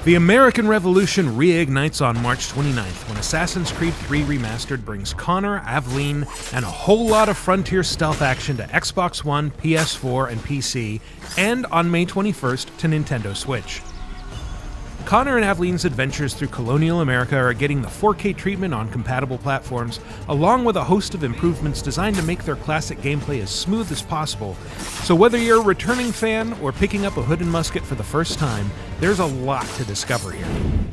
The American Revolution reignites on March 29th when Assassin's Creed 3 Remastered brings Connor, Aveline, and a whole lot of Frontier stealth action to Xbox One, PS4, and PC, and on May 21st to Nintendo Switch. Connor and Aveline's adventures through colonial America are getting the 4K treatment on compatible platforms, along with a host of improvements designed to make their classic gameplay as smooth as possible. So whether you're a returning fan or picking up a hood and musket for the first time, there's a lot to discover here.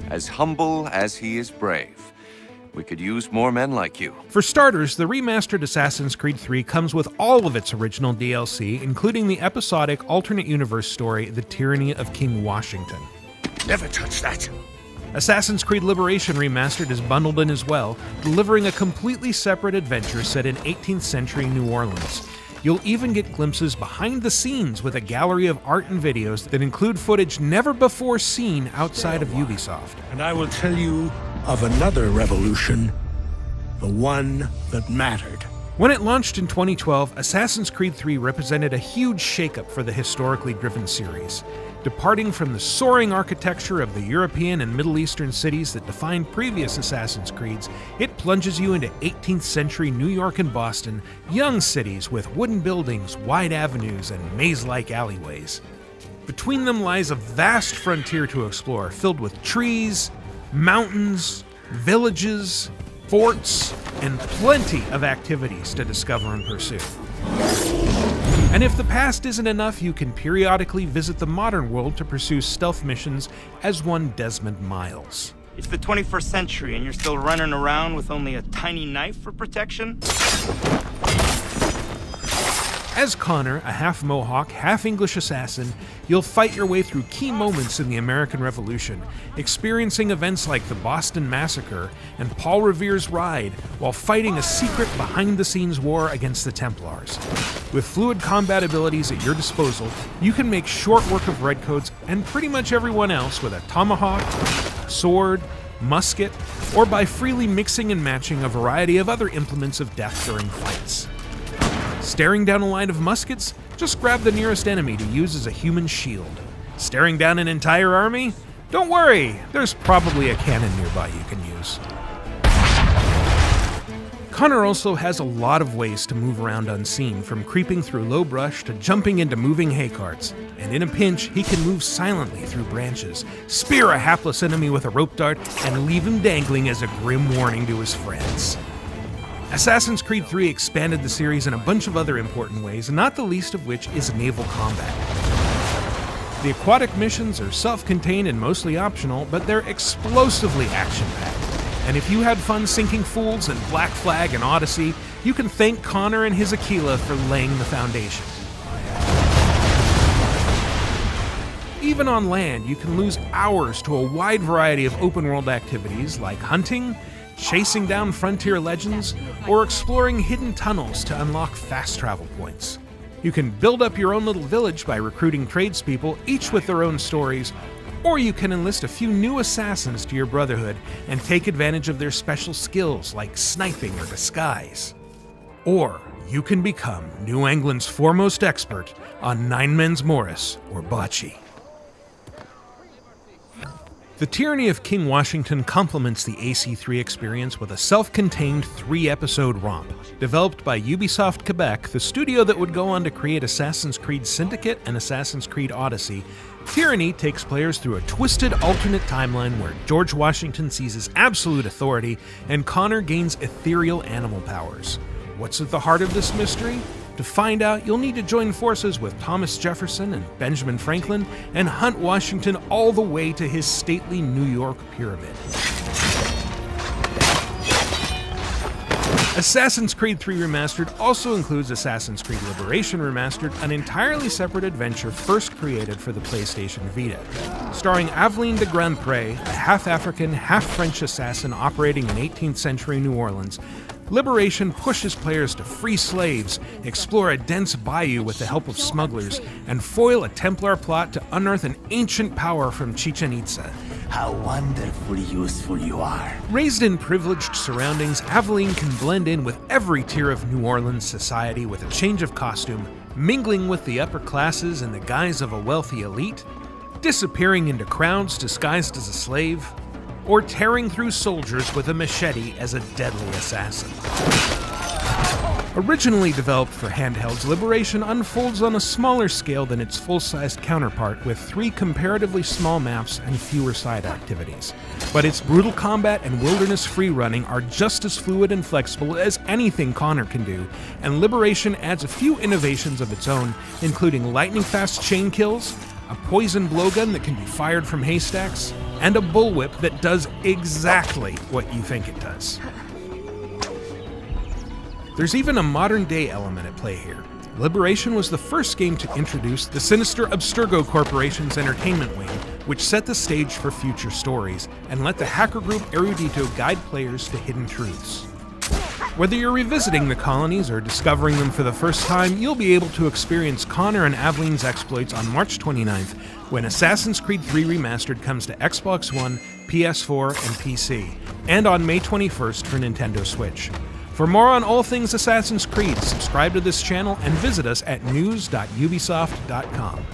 As humble as he is brave, we could use more men like you. For starters, the remastered Assassin's Creed 3 comes with all of its original DLC, including the episodic alternate universe story, The Tyranny of King Washington. Never touch that. Assassin's Creed Liberation Remastered is bundled in as well, delivering a completely separate adventure set in 18th century New Orleans. You'll even get glimpses behind the scenes with a gallery of art and videos that include footage never before seen outside of Ubisoft. And I will tell you of another revolution, the one that mattered. When it launched in 2012, Assassin's Creed 3 represented a huge shakeup for the historically driven series. Departing from the soaring architecture of the European and Middle Eastern cities that defined previous Assassin's Creeds, it plunges you into 18th century New York and Boston, young cities with wooden buildings, wide avenues, and maze-like alleyways. Between them lies a vast frontier to explore, filled with trees, mountains, villages, forts, and plenty of activities to discover and pursue. And if the past isn't enough, you can periodically visit the modern world to pursue stealth missions as one Desmond Miles. It's the 21st century and you're still running around with only a tiny knife for protection? As Connor, a half-Mohawk, half-English assassin, you'll fight your way through key moments in the American Revolution, experiencing events like the Boston Massacre and Paul Revere's Ride, while fighting a secret behind-the-scenes war against the Templars. With fluid combat abilities at your disposal, you can make short work of redcoats and pretty much everyone else with a tomahawk, sword, musket, or by freely mixing and matching a variety of other implements of death during fights. Staring down a line of muskets? Just grab the nearest enemy to use as a human shield. Staring down an entire army? Don't worry, there's probably a cannon nearby you can use. Connor also has a lot of ways to move around unseen, from creeping through low brush to jumping into moving hay carts. And in a pinch, he can move silently through branches, spear a hapless enemy with a rope dart, and leave him dangling as a grim warning to his friends. Assassin's Creed 3 expanded the series in a bunch of other important ways, not the least of which is naval combat. The aquatic missions are self-contained and mostly optional, but they're explosively action-packed. And if you had fun sinking fools in Black Flag and Odyssey, you can thank Connor and his Aquila for laying the foundation. Even on land, you can lose hours to a wide variety of open-world activities like hunting, chasing down frontier legends, or exploring hidden tunnels to unlock fast travel points. You can build up your own little village by recruiting tradespeople, each with their own stories, or you can enlist a few new assassins to your brotherhood and take advantage of their special skills like sniping or disguise. Or you can become New England's foremost expert on Nine Men's Morris or bocce. The Tyranny of King Washington complements the AC3 experience with a self-contained 3-episode romp. Developed by Ubisoft Quebec, the studio that would go on to create Assassin's Creed Syndicate and Assassin's Creed Odyssey, Tyranny takes players through a twisted alternate timeline where George Washington seizes absolute authority and Connor gains ethereal animal powers. What's at the heart of this mystery? To find out, you'll need to join forces with Thomas Jefferson and Benjamin Franklin and hunt Washington all the way to his stately New York pyramid. Assassin's Creed 3 Remastered also includes Assassin's Creed Liberation Remastered, an entirely separate adventure first created for the PlayStation Vita. Starring Aveline de Grandpré, a half-African, half-French assassin operating in 18th century New Orleans, Liberation pushes players to free slaves, explore a dense bayou with the help of smugglers, and foil a Templar plot to unearth an ancient power from Chichen Itza. How wonderfully useful you are. Raised in privileged surroundings, Aveline can blend in with every tier of New Orleans society with a change of costume, mingling with the upper classes in the guise of a wealthy elite. disappearing into crowds disguised as a slave, or tearing through soldiers with a machete as a deadly assassin. Originally developed for handhelds, Liberation unfolds on a smaller scale than its full-sized counterpart, with 3 comparatively small maps and fewer side activities. But its brutal combat and wilderness free-running are just as fluid and flexible as anything Connor can do, and Liberation adds a few innovations of its own, including lightning-fast chain kills, a poison blowgun that can be fired from haystacks, and a bullwhip that does exactly what you think it does. There's even a modern-day element at play here. Liberation was the first game to introduce the sinister Abstergo Corporation's entertainment wing, which set the stage for future stories, and let the hacker group Erudito guide players to hidden truths. Whether you're revisiting the colonies or discovering them for the first time, you'll be able to experience Connor and Aveline's exploits on March 29th, when Assassin's Creed 3 Remastered comes to Xbox One, PS4, and PC, and on May 21st for Nintendo Switch. For more on all things Assassin's Creed, subscribe to this channel and visit us at news.ubisoft.com.